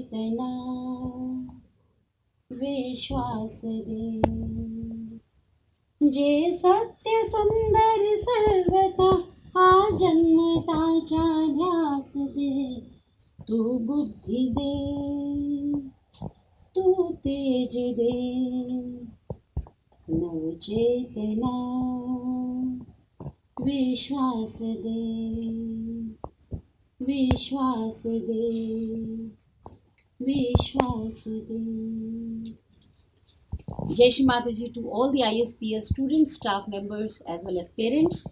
चेतना विश्वास दे. जे सत्य सुंदर सर्वता हा जन्मताचा ध्यास दे. तू बुद्धी दे, तू तेज दे, नवचेतना विश्वास दे, विश्वास दे, विश्वास दे. Jai Shri Mataji to all the ISPS students, staff members as well as parents.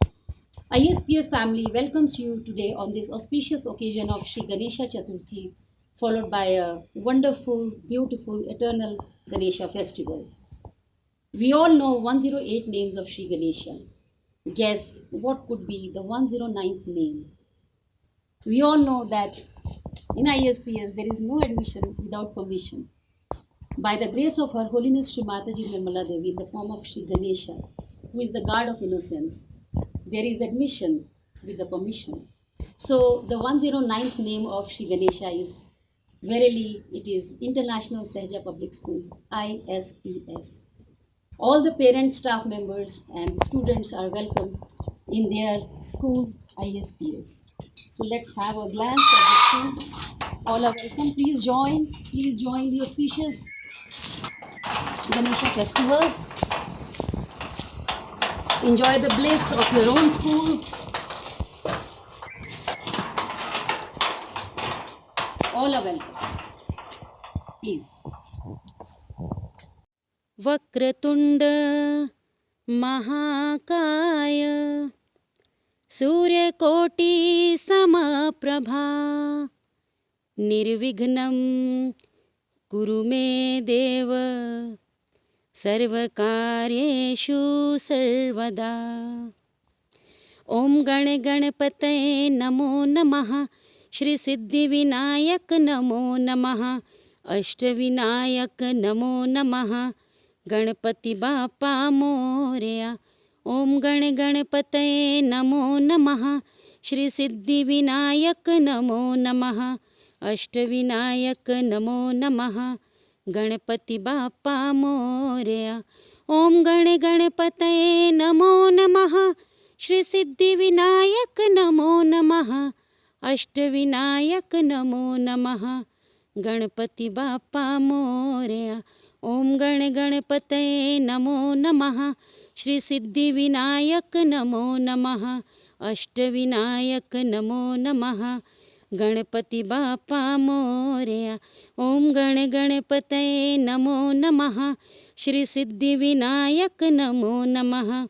ISPS family welcomes you today on this auspicious occasion of Shri Ganesha Chaturthi, followed by a wonderful, beautiful, eternal Ganesha festival. We all know 108 names of Shri Ganesha. Guess what could be the 109th name? We all know that in ISPS there is no admission without permission. By the grace of Her Holiness Shri Mataji Nirmala Devi in the form of Shri Ganesha, who is the guard of innocence, there is admission with the permission. So the 109th name of Shri Ganesha is, verily it is International Sahaja Public School, ISPS. All the parents, staff members and the students are welcome in their school ISPS. So let's have a glance at the school. All are welcome. Please join the auspicious Ganesha festival. Enjoy the bliss of your own school. All are welcome. Please. Vakratunda महाकाय सूर्यकोटि समप्रभा निर्विघ्नं कुरु मे देव सर्वकार्येषु सर्वदा. ओम गण गणपतये नमो नमः. श्री सिद्धिविनायक नमो नमः. अष्टविनायक नमो नमः. गणपति बाप्पा मोरया. ओम गण गणपतये नमो नमः. श्री सिद्धिविनायक नमो नमः. अष्टविनायक नमो नमः. गणपति बाप्पा मोरया. ओम गण गणपतये नमो नमः. श्री सिद्धिविनायक नमो नमः. अष्टविनायक नमो नमः. गणपति बाप्पा मोरया. ओम गण गणपतये नमो नमः. श्री सिद्धिविनायक नमो नमः. अष्टविनायक नमो नमः. गणपति बाप्पा मोरया. ओम गण गणपतये नमो नमः. श्री सिद्धिविनायक नमो नमः.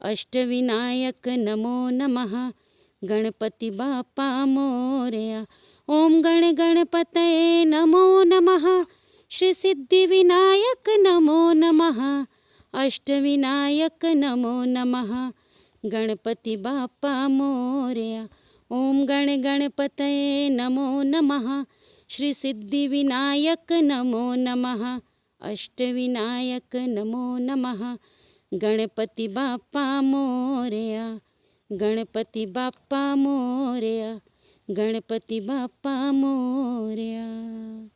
अष्टविनायक नमो नमः. गणपति बाप्पा मोरया. ओम गण गणपतये नमो नमः. श्री सिद्धिविनायक नमो नमः. अष्टविनायक नमो नमः. गणपति बाप्पा मोरया. ओम गण गणपतये नमो नमः. श्री सिद्धिविनायक नमो नमः. अष्टविनायक नमो नमः. गणपति बाप्पा मोरया. गणपति बाप्पा मोरया. गणपति बाप्पा मोरया.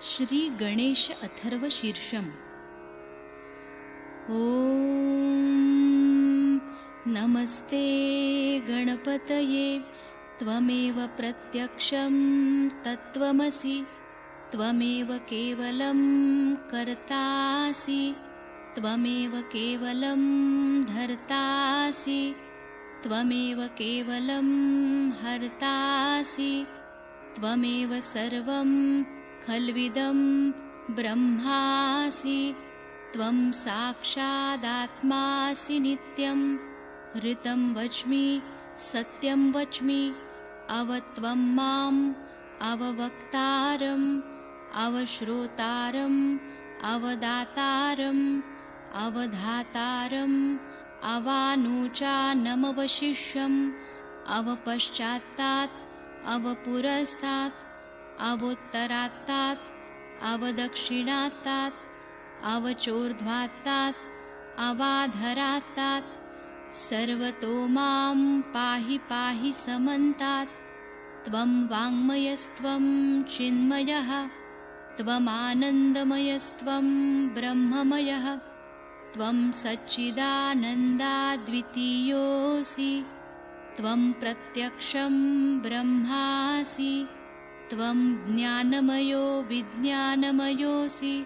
श्री गणेश अथर्व शीर्षम. ओम नमस्ते गणपतये त्वमेव प्रत्यक्षं तत्त्वमसि त्वमेव केवलं कर्तासि त्वमेव केवलं धर्तासि त्वमेव केवलं हर्तासि त्वमेव सर्वं खल्विदं ब्रह्मासि त्वं साक्षादात्मासि नित्यं ऋतं वच्मि सत्यं वच्मि अवत्वं माम् अववक्तारम् अवश्रोतारम् अवदातारम् अवधातारम् अवानुचानमवशिष्यम् अवपश्चात्तात् अवपुरस्तात् अवोत्तरात्तात् अवदक्षिणात्तात् अवचोर्ध्वात्तात् अवाधरात्तात् सर्वतो मां पाहि पाहि समन्तात् त्वं वाङ्मयस्त्वं चिन्मयः त्वमानन्दमयस्त्वं ब्रह्ममयः त्वं सच्चिदानन्दाद्वितीयोऽसि त्वं प्रत्यक्षं ब्रह्मासि त्वं ज्ञानमयो विज्ञानमयोऽसि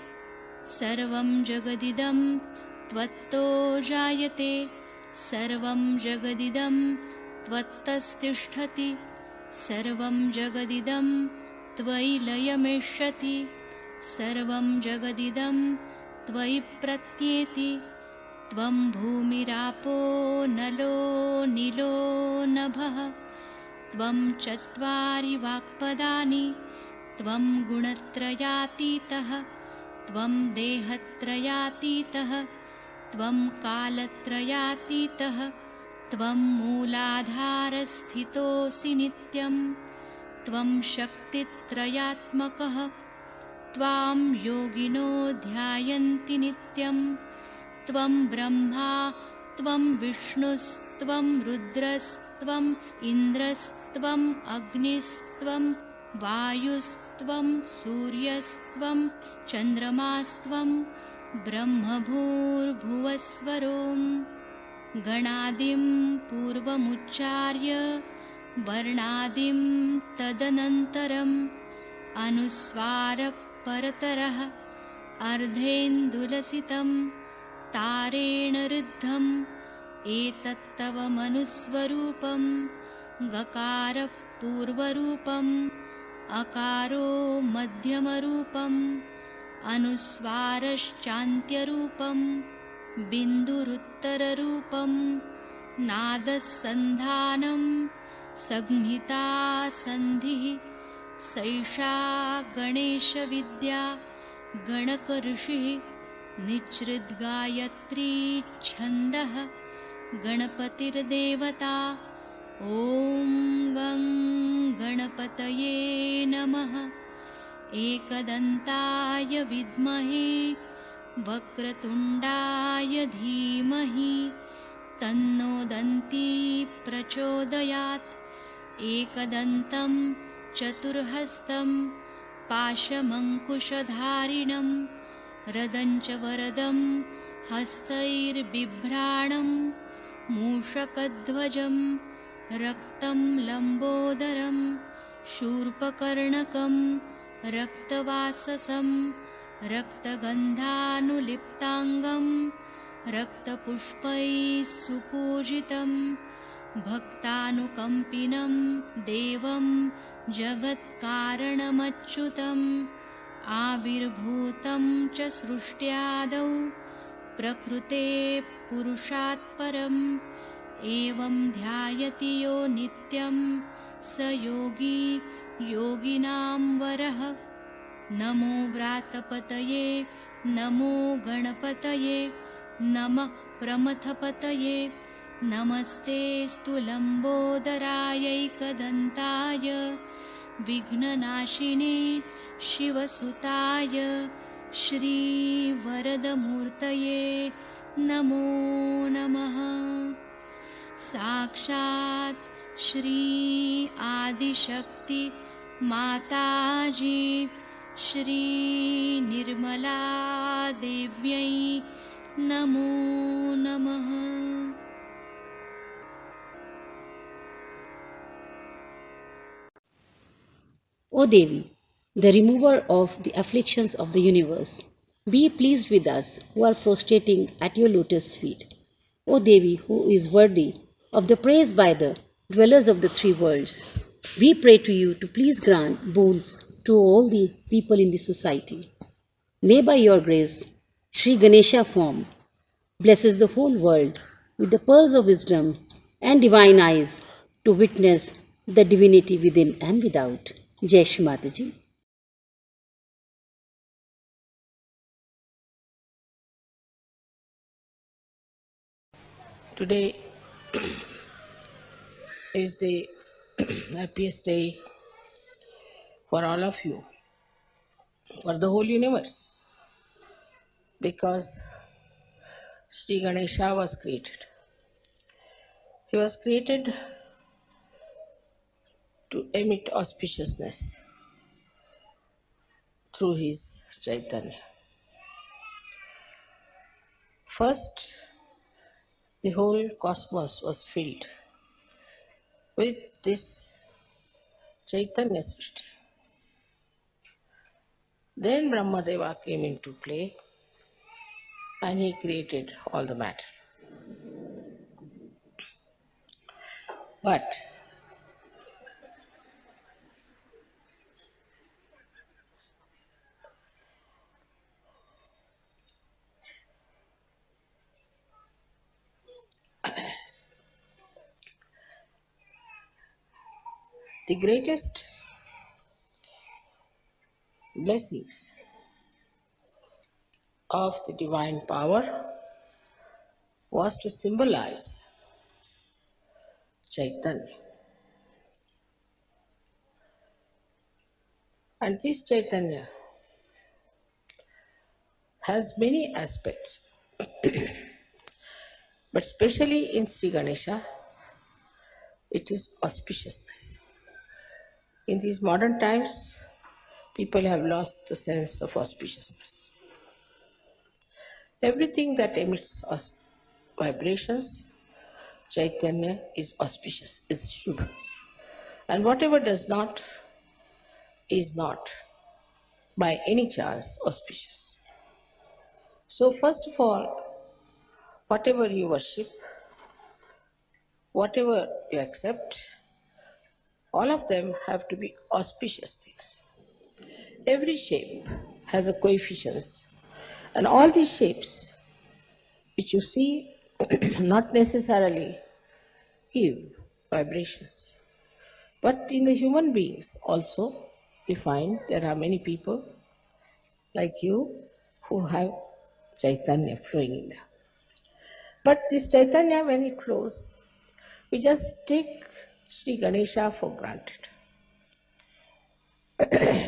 सर्वं जगदिदं त्वत्तो जायते सर्वं जगदिदं त्वत्तस्तिष्ठति सर्वं जगदिदं त्वयि लयमिष्यति सर्वं जगदिदं त्वयि प्रत्येति त्वं भूमिरापो नलो नीलो नभः त्वं चत्वारि वाक्पदानि त्वं गुणत्रयातीतः त्वं देहत्रयातीतः त्वं कालत्रयातीतः त्वं मूलाधारस्थितोऽसि नित्यं त्वं शक्तित्रयात्मकः त्वां योगिनो ध्यायन्ति नित्यं त्वं ब्रह्मा त्वं विष्णुस्त्वं रुद्रस्त्वम् इन्द्रस्त्वम् अग्निस्त्वं वायुस्त्वं सूर्यस्त्वं चन्द्रमास्त्वं ब्रह्मभूर्भुवस्वरों गणादिं पूर्वमुच्चार्य वर्णादिं तदनन्तरम् अनुस्वारपरतरः अर्धेन्दुलसितं तारेण ऋद्धम् एतत्तव मनुस्वरूपं गकारपूर्वरूपम् अकारो मध्यमरूपम् अनुस्वारश्चान्त्यरूपं बिन्दुरुत्तररूपं नादसन्धानं संहिता सन्धिः सैषा गणेशविद्या गणकऋषिः निच्छृद्गायत्री छन्दः गणपतिर्देवता ॐ गं गणपतये नमः एकदन्ताय विद्महे वक्रतुण्डाय धीमहि तन्नो दन्ती प्रचोदयात् एकदन्तं चतुर्हस्तं पाशमङ्कुशधारिणं रदञ्च वरदं हस्तैर्बिभ्राणं मूषकध्वजं रक्तं लम्बोदरं शूर्पकर्णकं रक्तवाससं रक्तगन्धानुलिप्ताङ्गं रक्तपुष्पैः सुपूजितं भक्तानुकम्पिनं देवं जगत्कारणमच्युतम् आविर्भूतं च सृष्ट्यादौ प्रकृते पुरुषात् परम् एवं ध्यायति यो नित्यं स योगी योगिनां वरः नमो व्रातपतये नमो गणपतये नमः प्रमथपतये नमस्ते लम्बोदरायैकदन्ताय विघ्ननाशिने शिवसुताय श्रीवरदमूर्तये नमो नमः साक्षात् श्री आदिशक्ति माताजी श्री निर्मला देव्यै नमो नमः। O Devi, the remover of the afflictions of the universe, be pleased with us who are prostrating at your lotus feet. O Devi, who is worthy of the praise by the dwellers of the three worlds, we pray to you to please grant boons to all the people in the society. May by your grace, Sri Ganesha form blesses the whole world with the pearls of wisdom and divine eyes to witness the divinity within and without. Jai Shri Mataji. Today is the happiest day for all of you, for the whole universe, because Sri Ganesha was created. He was created to emit auspiciousness through his Chaitanya. First, the whole cosmos was filled with this Chaitanya Srishti. Then Brahmadeva came into play and he created all the matter. But the greatest blessings of the divine power was to symbolize Chaitanya. And this Chaitanya has many aspects, but especially in Sri Ganesha, it is auspiciousness. In these modern times, people have lost the sense of auspiciousness. Everything that emits vibrations, Chaitanya is auspicious, it's Shubha. And whatever does not is not by any chance auspicious. So first of all, whatever you worship, whatever you accept, all of them have to be auspicious things. Every shape has a coefficients, and all these shapes which you see not necessarily give vibrations. But in the human beings also, we find there are many people like you who have Chaitanya flowing in them. But this Chaitanya, when it flows, we just take Sri Ganesha for granted.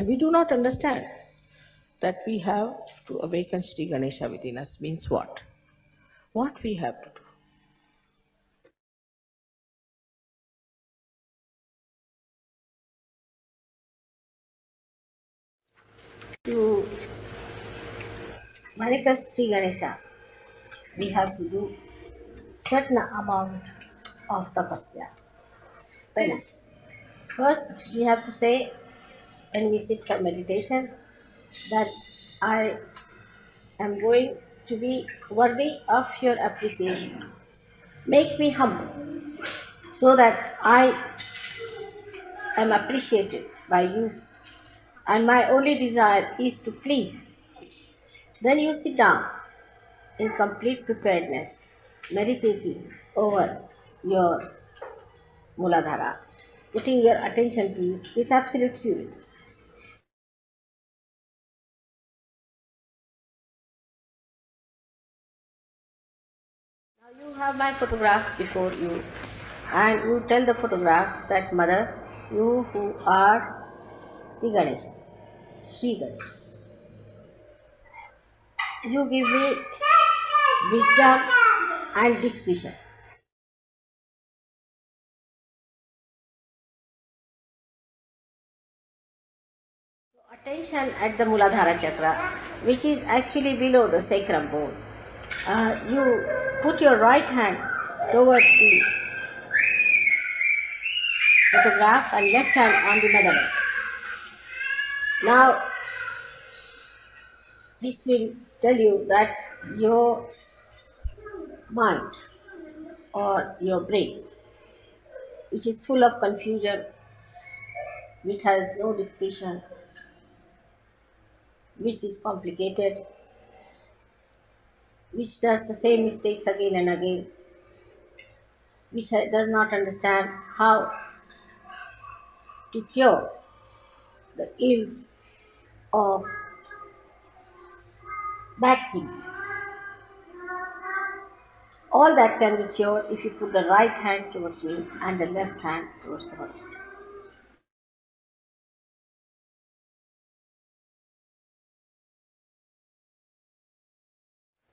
We do not understand that we have to awaken Sri Ganesha within us means what? What we have to do. To manifest Sri Ganesha, we have to do certain amount of tapasya, penance. First, we have to say when we sit for meditation that I am going to be worthy of your appreciation. Make me humble so that I am appreciated by you and my only desire is to please. Then you sit down in complete preparedness, meditating over your Muladhara, putting your attention to its absolute purity. Now you have my photograph before you, and you tell the photograph that Mother, you who are the Ganesha, Sri Ganesha, you give me wisdom and discretion. Attention at the Muladhara chakra, which is actually below the sacrum bone. You put your right hand towards the photograph and left hand on the mother. Now, this will tell you that your mind or your brain, which is full of confusion, which has no discretion, which is complicated, which does the same mistakes again and again, which does not understand how to cure the ills of bad things. All that can be cured if you put the right hand towards me and the left hand towards the body.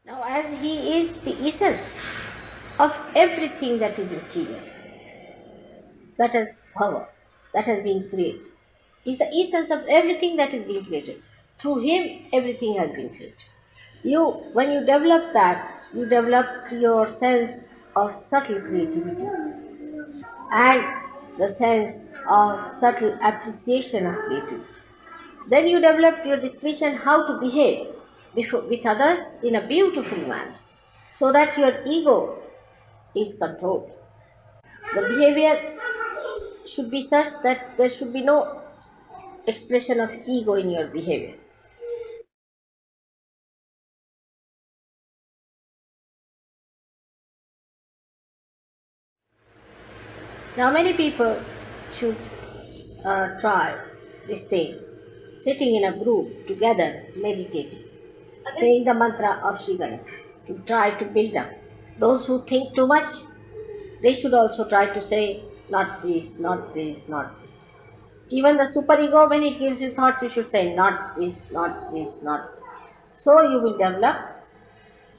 Now, as he is the essence of everything that is material, that has power, that has been created, is the essence of everything that is being created. Through him, everything has been created. When you develop that, you develop your sense of subtle creativity and the sense of subtle appreciation of creativity. Then you develop your discretion how to behave with others in a beautiful manner so that your ego is controlled. The behavior should be such that there should be no expression of ego in your behavior. Now, many people should try this thing, sitting in a group together, meditating, saying the mantra of Sri Ganesh, to try to build up. Those who think too much, they should also try to say, not this, not this, not this. Even the superego, when it gives you thoughts, you should say, not this, not this, not this. So you will develop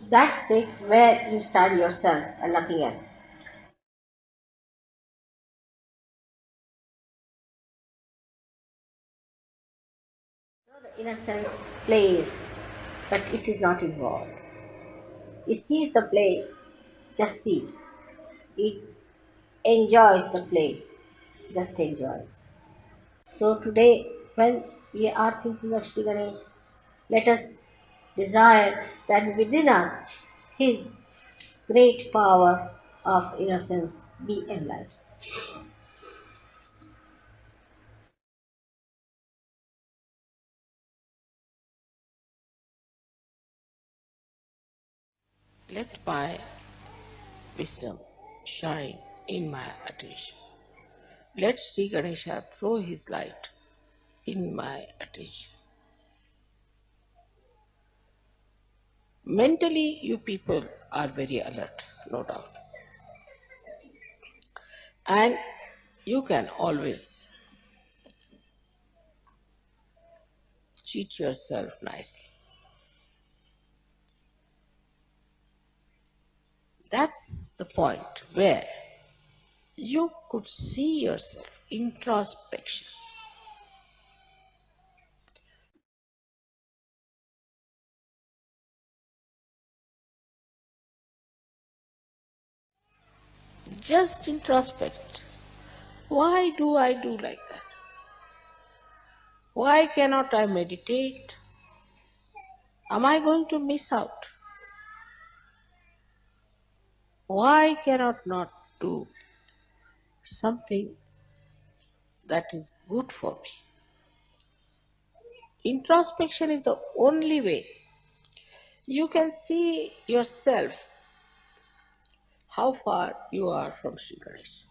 that state where you study yourself and nothing else. So the innocence plays, but it is not involved. It sees the play, just sees. It enjoys the play, just enjoys. So today, when we are thinking of Sri Ganesh, let us desire that within us his great power of innocence be enlightened. Let my wisdom shine in my attention. Let Sri Ganesha throw his light in my attention. Mentally, you people are very alert, no doubt. And you can always treat yourself nicely. That's the point where you could see yourself introspection. Just introspect. Why do I do like that? Why cannot I meditate? Am I going to miss out? Why cannot not do something that is good for me? Introspection is the only way you can see yourself how far you are from Sri Ganesh.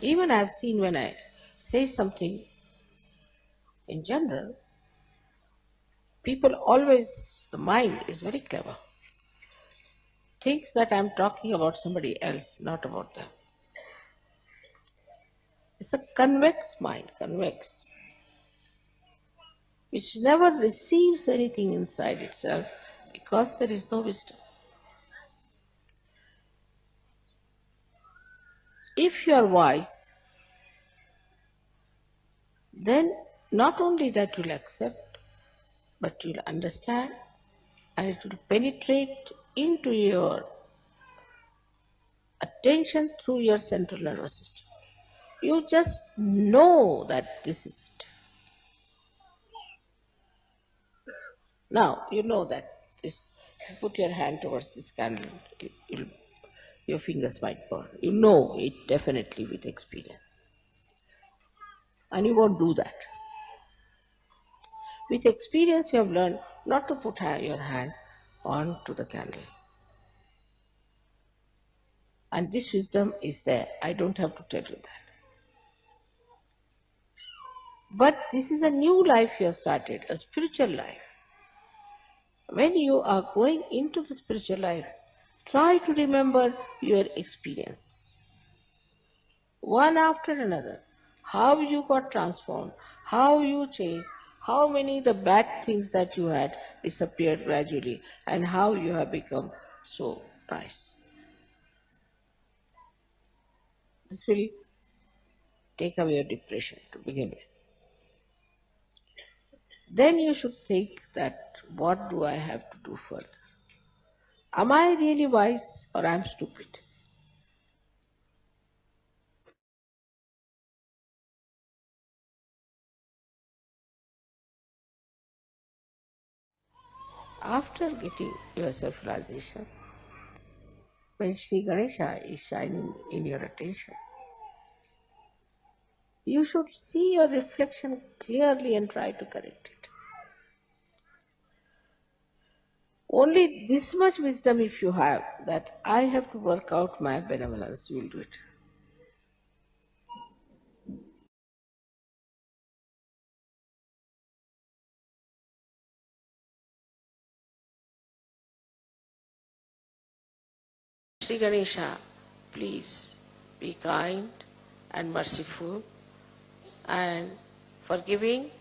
Even I've seen when I say something in general, people always, the mind is very clever, thinks that I'm talking about somebody else, not about them. It's a convex mind, convex, which never receives anything inside itself because there is no wisdom. If you are wise, then not only that you'll accept, but you'll understand and it will penetrate into your attention through your central nervous system. You just know that this is it. Now, you know that this, you put your hand towards this candle, your fingers might burn. You know it definitely with experience. And you won't do that. With experience, you have learned not to put your hand onto the candle. And this wisdom is there. I don't have to tell you that. But this is a new life you have started, a spiritual life. When you are going into the spiritual life, try to remember your experiences, one after another, how you got transformed, how you changed, how many the bad things that you had disappeared gradually, and how you have become so nice. This will take away your depression to begin with. Then you should think that, what do I have to do further? Am I really wise or am I stupid? After getting your self-realization, when Sri Ganesha is shining in your attention, you should see your reflection clearly and try to correct it. Only this much wisdom if you have, that I have to work out my benevolence, you will do it. Sri Ganesha, please be kind and merciful and forgiving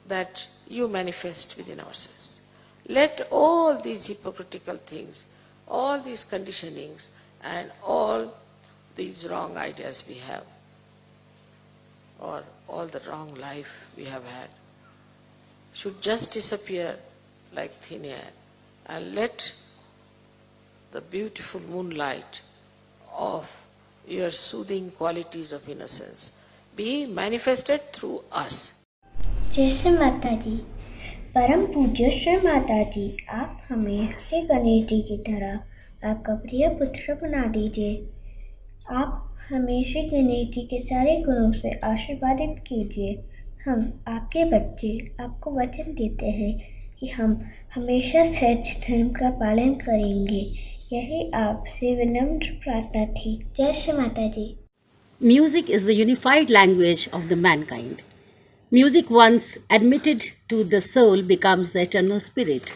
that you manifest within ourselves. Let all these hypocritical things, all these conditionings and all these wrong ideas we have, or all the wrong life we have had, should just disappear like thin air, and let the beautiful moonlight of your soothing qualities of innocence be manifested through us. जय श्री माता जी। परम पूज्य श्री माता जी, आप हमें श्री गणेश जी की तरह आपका प्रिय पुत्र बना दीजिए। आप हमें श्री गणेश जी के सारे गुणों से आशीर्वादित कीजिए। हम आपके बच्चे आपको वचन देते हैं कि हम हमेशा सच धर्म का पालन करेंगे। यही आपसे विनम्र प्रार्थना थी। जय श्री माता जी। Music is the unified language of the mankind. Music once admitted to the soul becomes the eternal spirit.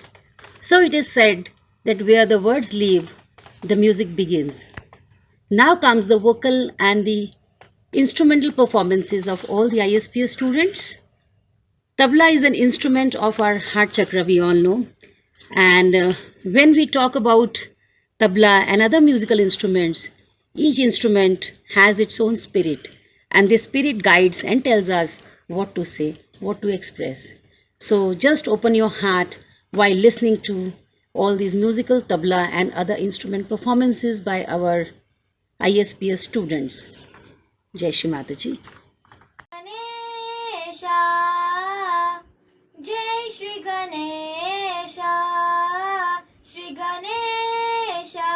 So it is said that where the words live, the music begins. Now comes the vocal and the instrumental performances of all the ISPS students. Tabla is an instrument of our heart chakra, we all know. And when we talk about tabla and other musical instruments, each instrument has its own spirit, and the spirit guides and tells us what to say, what to express. So just open your heart while listening to all these musical tabla and other instrument performances by our ISPS students. Jai Shri Mataji. Ganesha, Jai Shri Ganesha, Shri Ganesha,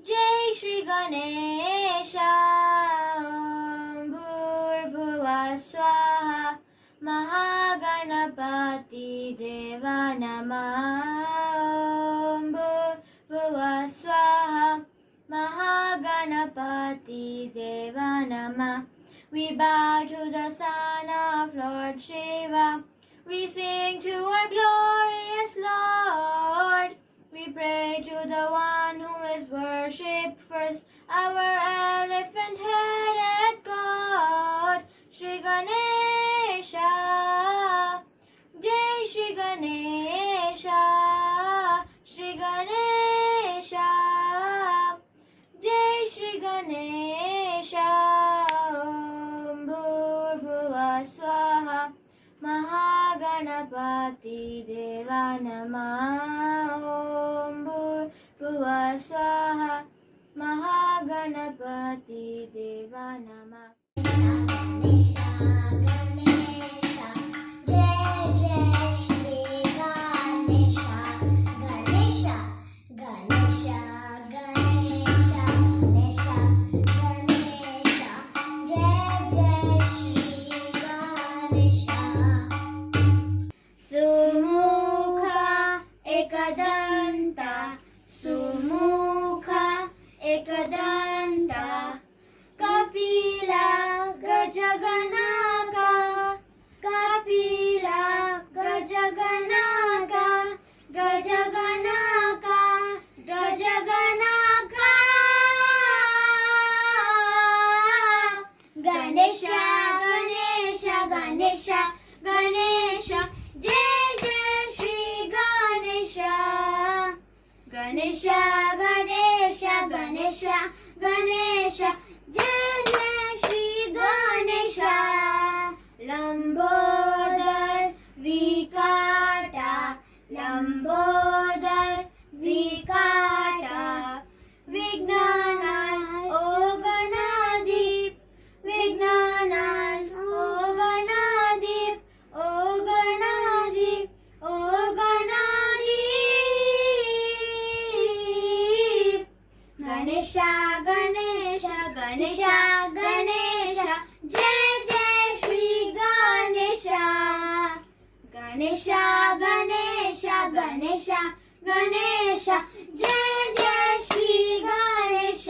Jai Shri Ganesha. Swaha Mahaganapati Deva Namah. Bhuva Swaha Mahaganapati Deva Namah. We bow to the Son of Lord Shiva. We sing to our glorious Lord. We pray to the one who is worshipped first, our elephant-headed God. Shri Ganesha, Jai Shri Ganesha, Shri Ganesha, Jai Shri Ganesha. Om Bhurbhuva Swaha Mahaganapati Deva Namah. Om Bhurbhuva Swaha Mahaganapati Deva Namah. Ganesha, Ganesha, Jai Jai Shri Ganesha, Ganesha, Ganesha, Ganesha. Ganesh Ganesh Ganesh Ganesh जय जय श्री गणेश गणेश गणेश गणेश गणेश जय जय श्री गणेश लंबोदर विकाटा लंबोदर विकाटा विज्ञानाय ओ गणाधीप विज्ञानाय ओ गणाधीप ओ गणाधीप ओ गणाधीप गणेश गणेश गणेश गणेश जय जय श्री गणेश गणेश गणेश गणेश गणेश जय जय श्री गणेश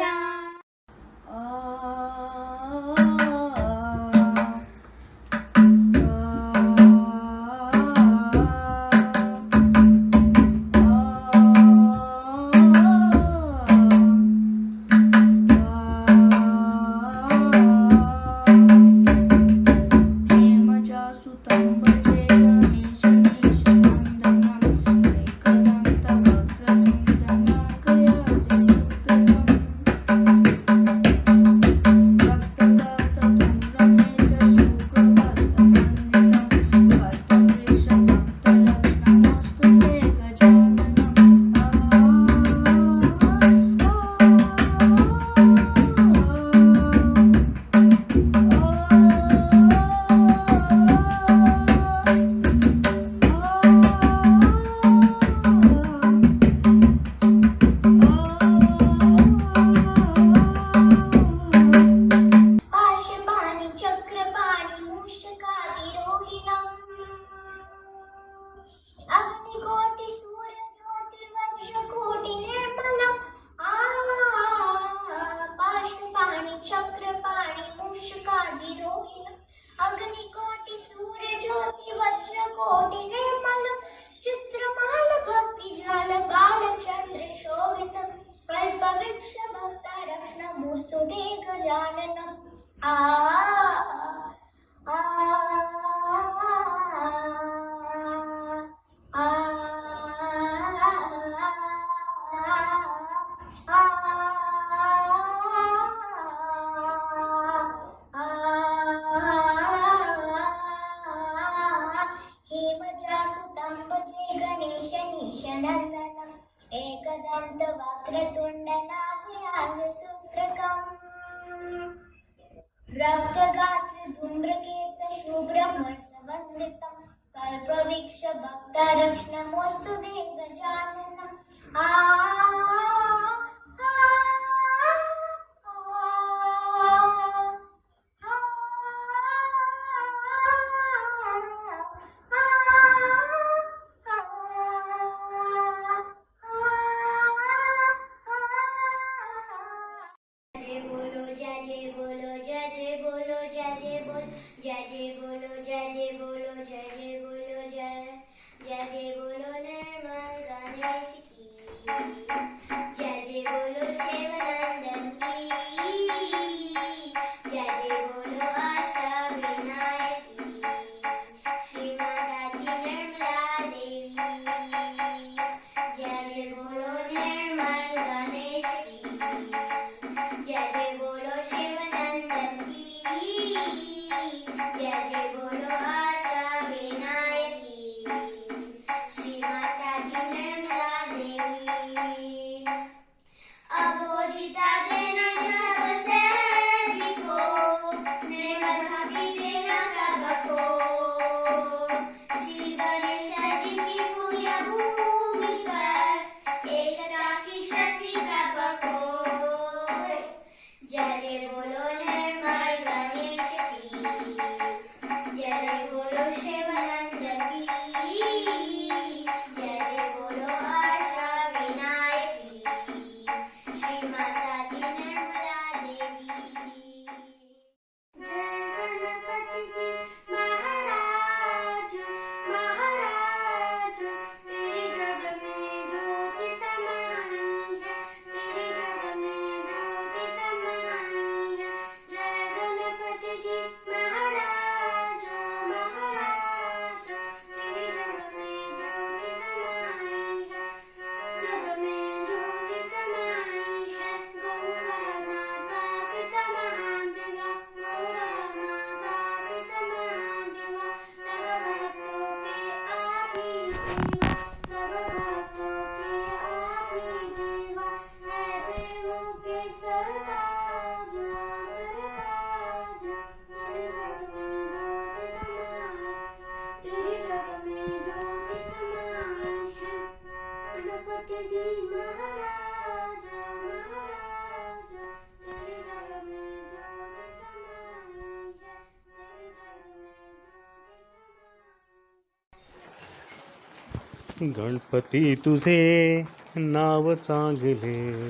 गणपती तुझे नाव चांगले,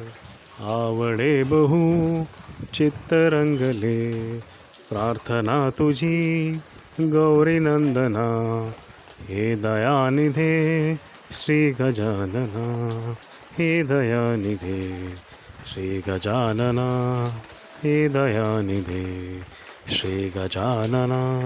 आवडे बहु चित्त रंगले, प्रार्थना तुझी गौरी नंदना, हे दयानिधे श्री गजानना, हे दयानिधे श्री गजानना, हे दयानिधे Shri Gajanana.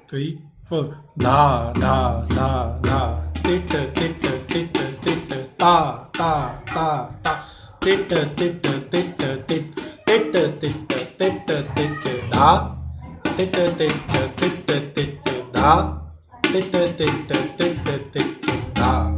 3, 4. Dha, dha, dha, dha. Tit, tit, tit, tit. Ta, ta, ta, ta. Tit, tit, tit, tit. Tit, tit, tit, tit. Dha. Tit, tit, tit, tit. Dha. Tit, tit, tit, tit. Dha.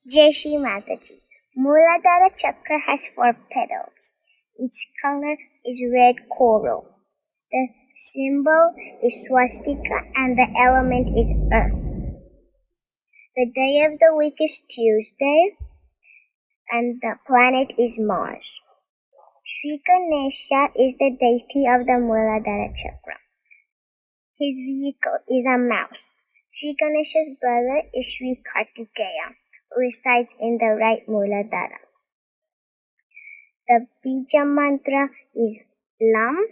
Jai Shri Mataji. Muladhara Chakra has 4 petals. Its color is red coral. The symbol is swastika and the element is earth. The day of the week is Tuesday and the planet is Mars. Sri Ganesha is the deity of the Muladhara chakra. His vehicle is a mouse. Sri Ganesha's brother is Sri Kartikeya, who resides in the right Muladhara. The Bija mantra is Lam,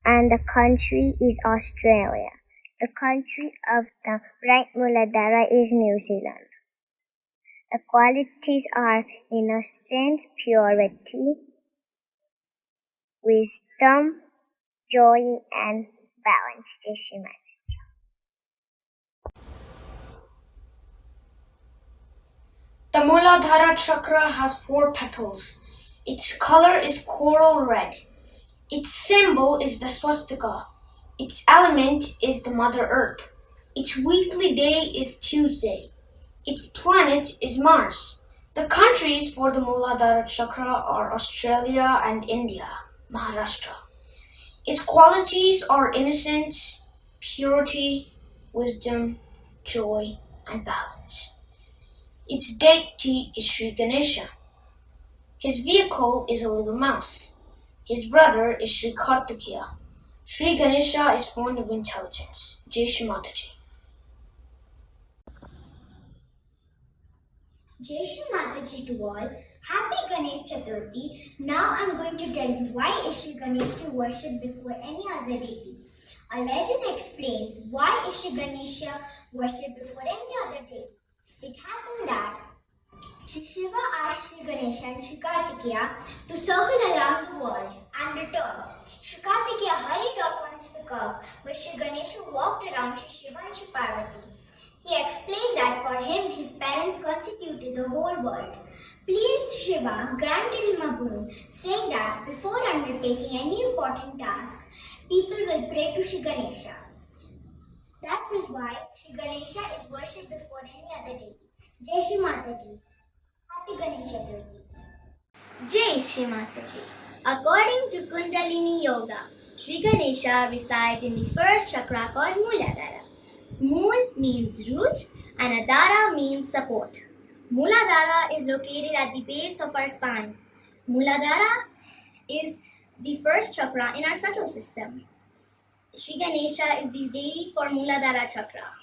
and the country is Australia. The country of the right Muladhara is New Zealand. The qualities are innocence, purity, wisdom, joy, and balance. Jai Shri Mataji. The Muladhara chakra has 4 petals. Its color is coral red. Its symbol is the swastika. Its element is the Mother Earth. Its weekly day is Tuesday. Its planet is Mars. The countries for the Muladhara chakra are Australia and India, Maharashtra. Its qualities are innocence, purity, wisdom, joy, and balance. Its deity is Sri Ganesha. His vehicle is a little mouse. His brother is Sri Kartikeya. Sri Ganesha is fond of intelligence. Jai Shri Mataji. Jai Shri Mataji to all. Happy Ganesh Chaturthi. Now I'm going to tell you why is Shri Ganesha worshipped before any other deity. A legend explains why is Shri Ganesha worshipped before any other deity. It happened that Shri Shiva asked Shri Ganesha and Shri Kartikeya to circle around the world and return. Shri Kartikeya hurried off on his pickup, but Shri Ganesha walked around Shri Shiva and Shri Parvati. He explained that for him, his parents constituted the whole world. Pleased Shiva granted him a boon, saying that before undertaking any important task, people will pray to Shri Ganesha. That is why Shri Ganesha is worshipped before any other deity. Jai Shri Mataji. Happy Ganesh Chaturthi. Jai Shri Mataji. According to Kundalini Yoga, Shri Ganesha resides in the first chakra called Muladhara. Mool means root and Adhara means support. Muladhara is located at the base of our spine. Muladhara is the first chakra in our subtle system. Shri Ganesha is the deity for Muladhara chakra.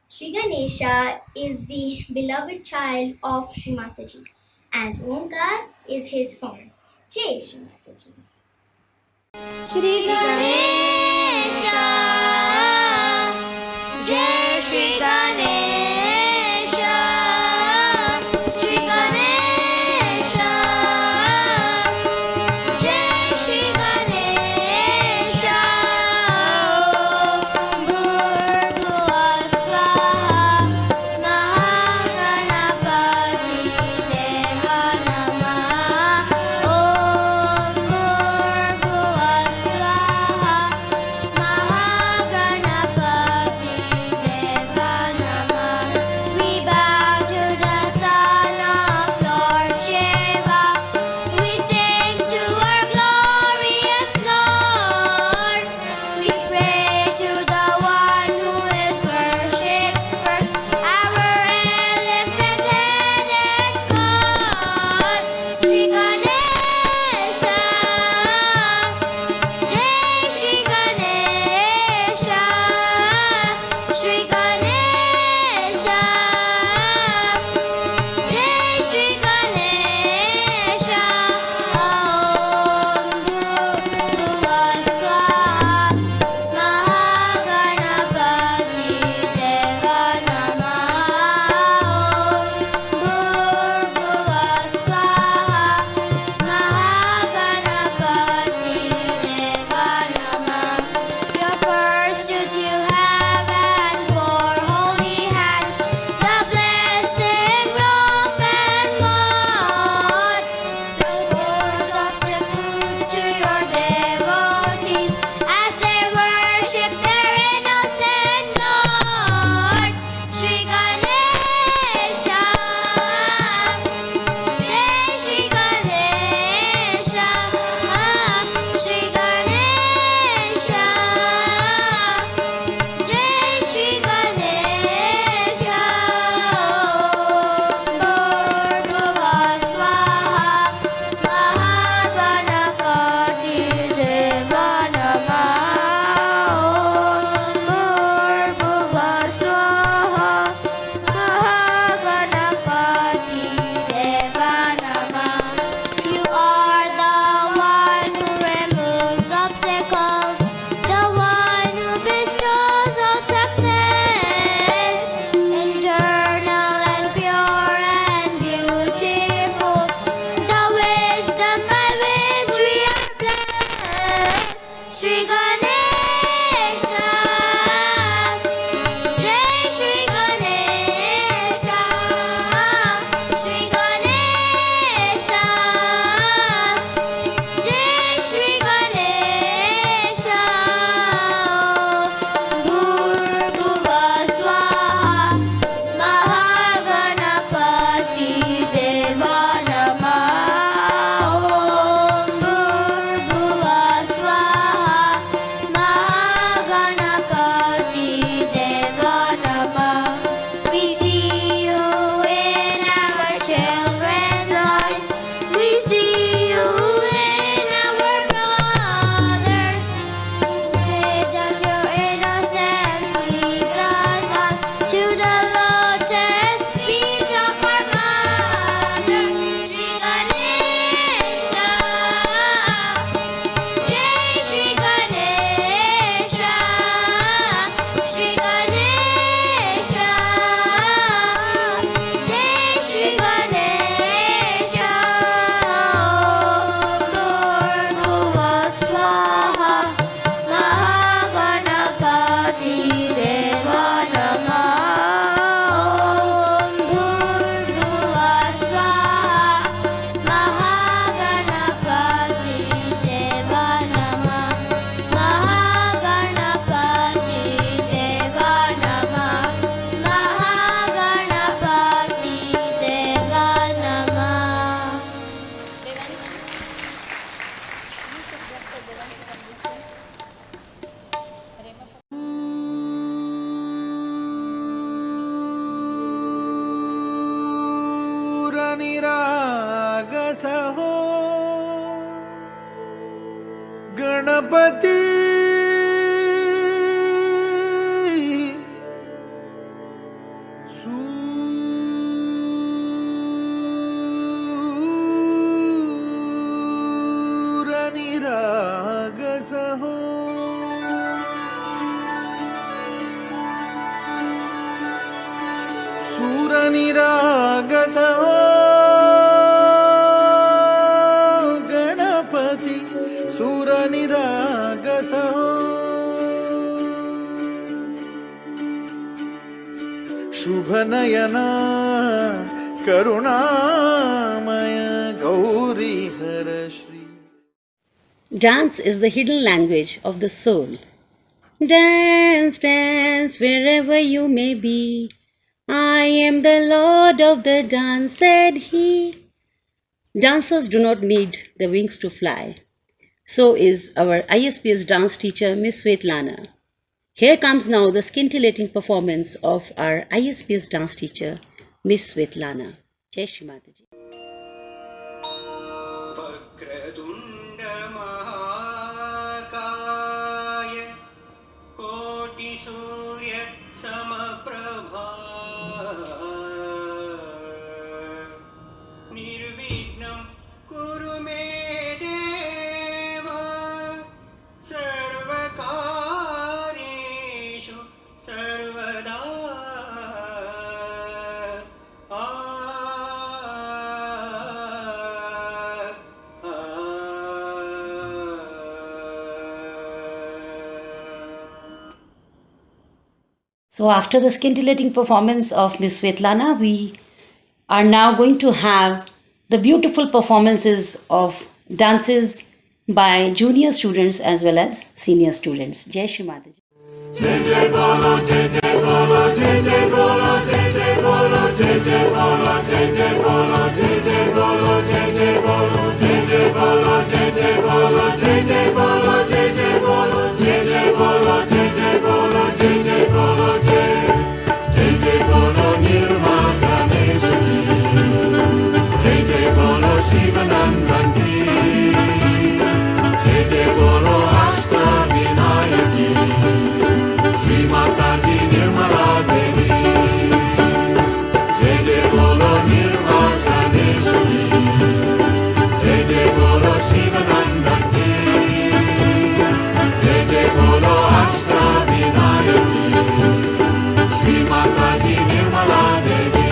Shri Ganesha is the beloved child of Shri Mataji and Omkar is his form. Jai Shri Mataji. Shri Ganesha, Jai Shri Ganesha, Shri Ganesha, Jai Shri Ganesha, Om Bhurbhuva Swaha, Mahaganapati Deva Namaha, Om Bhurbhuva Swaha, Ganpati सूरनिरागसहो सूरनिरागसहो Ganpati सूरनिरागसहो शुभनयना करुणामय Gaurihar Shri. Dance is the hidden language of the soul. Dance, dance, wherever you may be. I am the Lord of the dance, said he. Dancers do not need the wings to fly. So is our ISPS dance teacher, Miss Svetlana. Here comes now the scintillating performance of our ISPS dance teacher, Miss Svetlana. Jai Shri Mataji. वक्रतुण्ड महाकाय कोटि सूर्य समप्रभा निर्विघ्नं कुरु मे देव सर्वकार्येषु सर्वदा. So after the scintillating performance of Miss Svetlana, we are now going to have the beautiful performances of dances by junior students as well as senior students. Jai Shri Mataji. जय जय बोलो जय जय बोलो जय जय बोलो जय जय बोलो जय जय बोलो जय जय बोलो जय जय बोलो जय जय बोलो जय जय बोलो जय जय बोलो जय जय बोलो जय जय बोलो जय जय बोलो जय जय बोलो जय जय बोलो जय जय बोलो निर्मल गणेश की जय जय बोलो शिवनंदन की जय जय बोलो अष्टविनायक की श्री माता जी निर्मला देवी जय जय बोलो निर्मल गणेश की जय जय बोलो शिवनंदन की जय जय बोलो अष्टविनायक की श्री माता जी Nirmala Devi.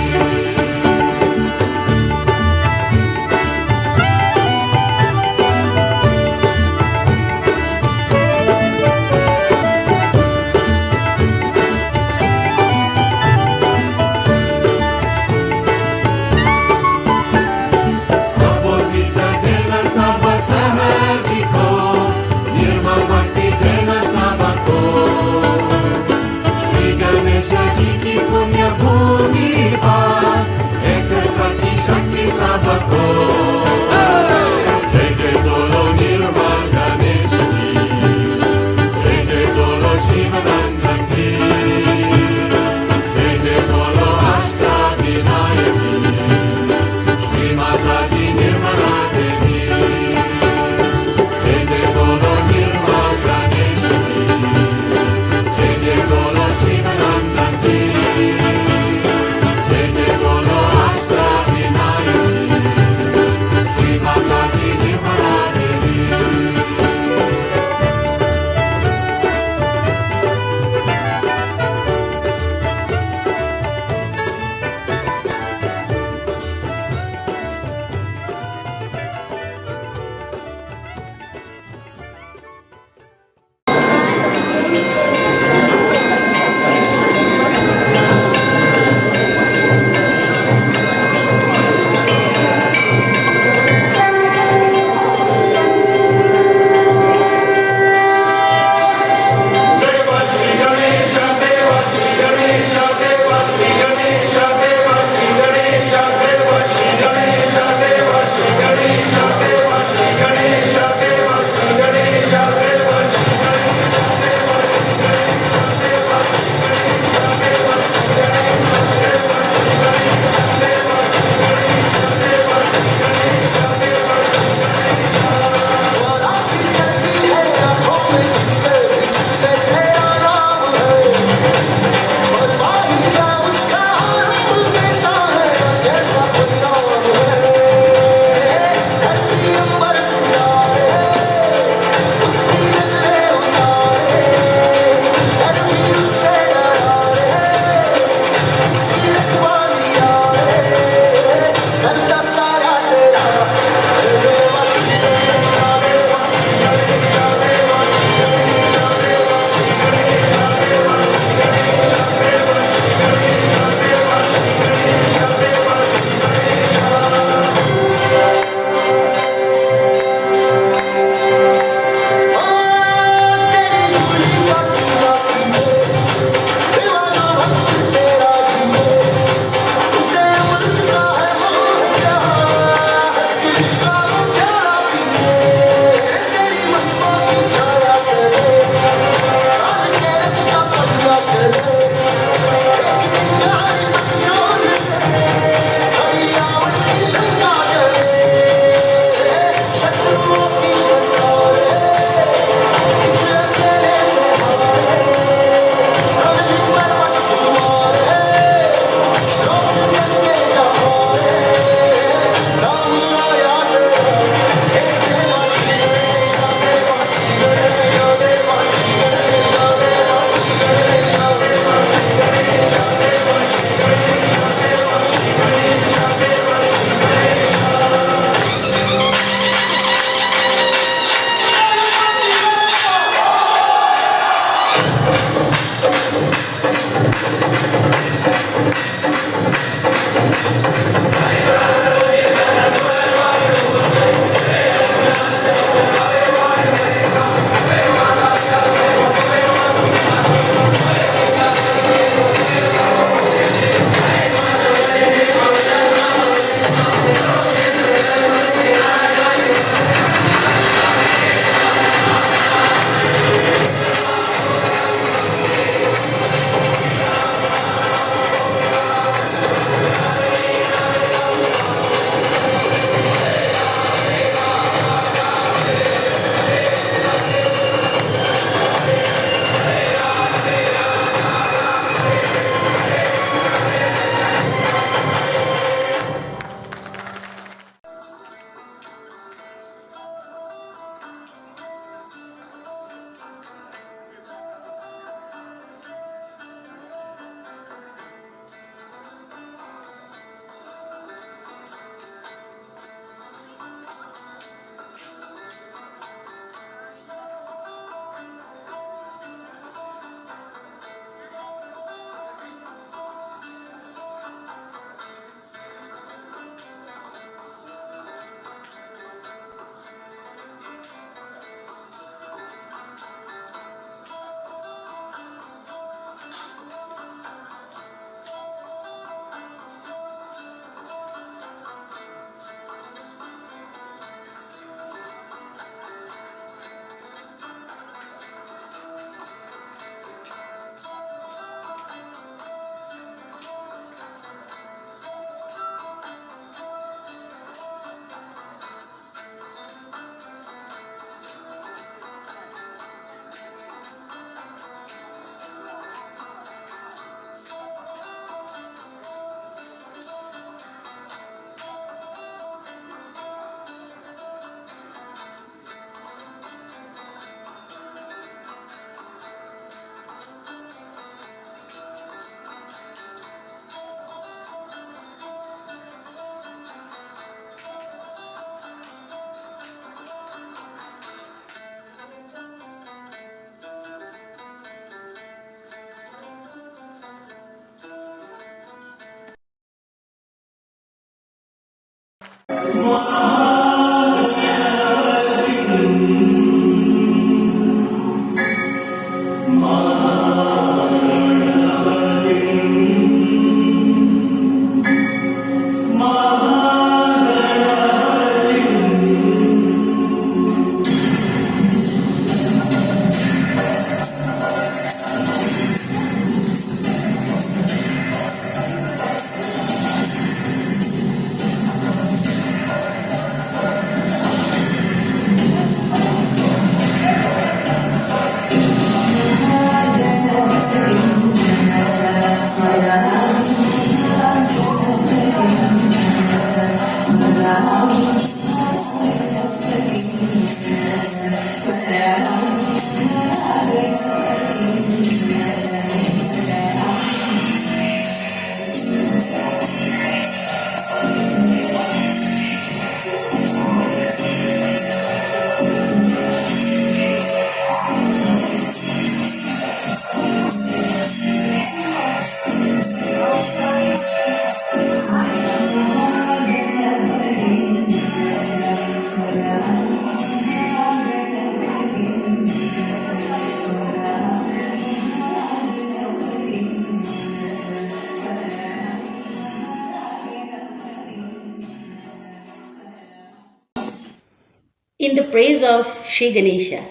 In the praise of Shri Ganesha,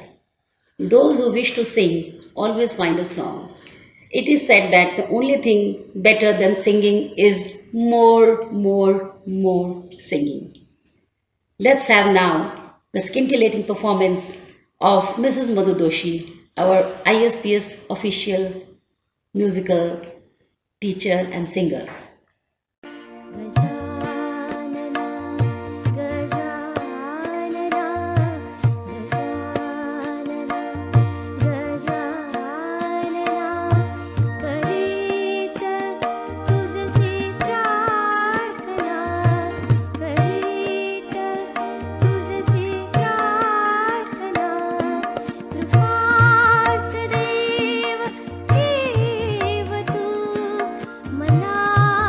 those who wish to sing always find a song. It is said that the only thing better than singing is more singing. Let's have now the scintillating performance of Mrs. Madhu Doshi, our ISPS official musical teacher and singer. मना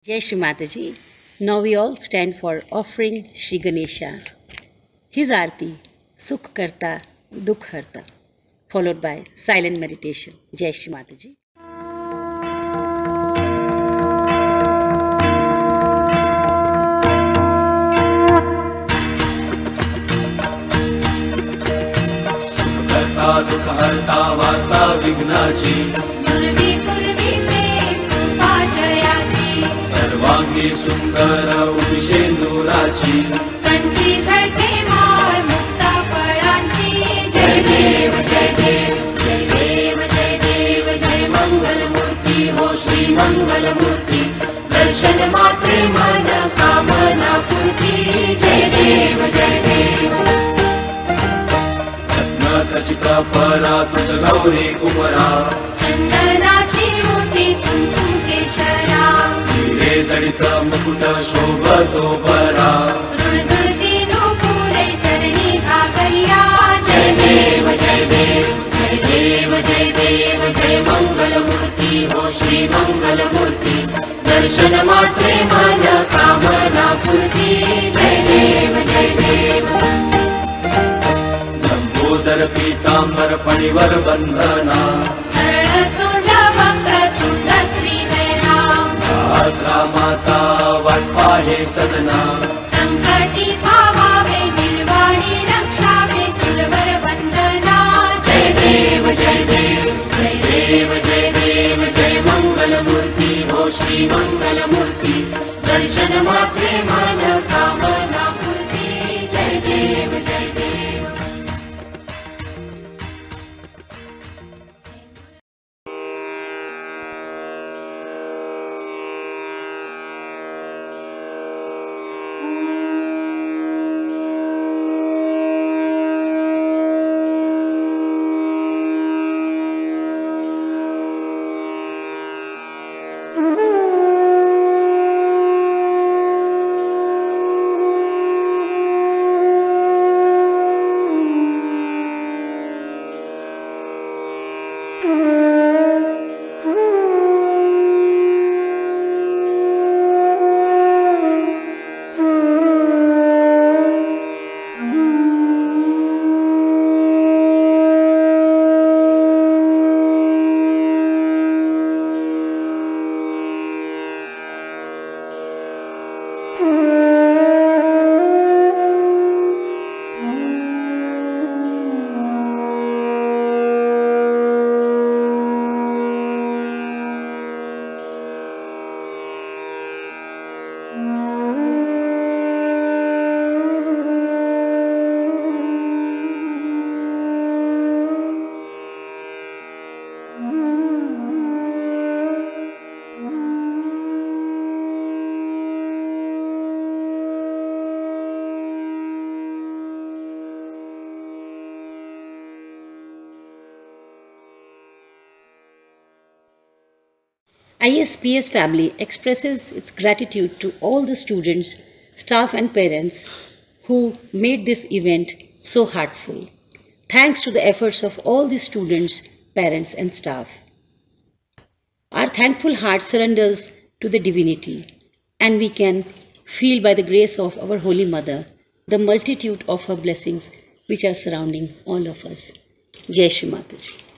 Jai Shri Mataji. Now we all stand for offering Shri Ganesha. His Aarti, Sukh Karta, Dukh Harta, followed by silent meditation. Jai Shri Mataji. करता दुःख हरता वार्ता विघ्नाची पूर्वी पूर्वी प्रेम जयाची सर्वांगी सुंदर उषेंदुराची कंठी झळके मार मुक्ता फळांची जय देव जय देव जय देव जय देव जय मंगलमूर्ती हो श्री मंगलमूर्ती दर्शन मात्रे मन कामना पूर्ती जय देव जय देव खचित फरा तुझ गौरी कुमरा चंदनाची मोठी कुंकुम केशरा हिरे जडित मुकुट शोभतो बरा रुणझुणती नूपुरे चरणी घागरिया जय देव जय देव जय देव जय देव जय मंगलमूर्ती हो श्री मंगलमूर्ती दर्शन मात्रे मन कामना पूर्ती जय देव जय देव लंबोदर पीतांबर फणीवर बंधना सरळ सोंड वक्रतुंड त्रिनयना आश्रमाचा वाटपा हे सदना संकटी पावावे निर्वाणी रक्षावे सुरवर वंदना जय देव जय देव जय देव जय देव जय मंगलमूर्ती हो श्री मंगलमूर्ती दर्शन मात्रे मन कामना पूर्ती जय देव जय देव ISPS family expresses its gratitude to all the students, staff and parents who made this event so heartful. Thanks to the efforts of all the students, parents and staff. Our thankful heart surrenders to the divinity, and we can feel by the grace of our Holy Mother the multitude of her blessings which are surrounding all of us. Jai Shri Mataji.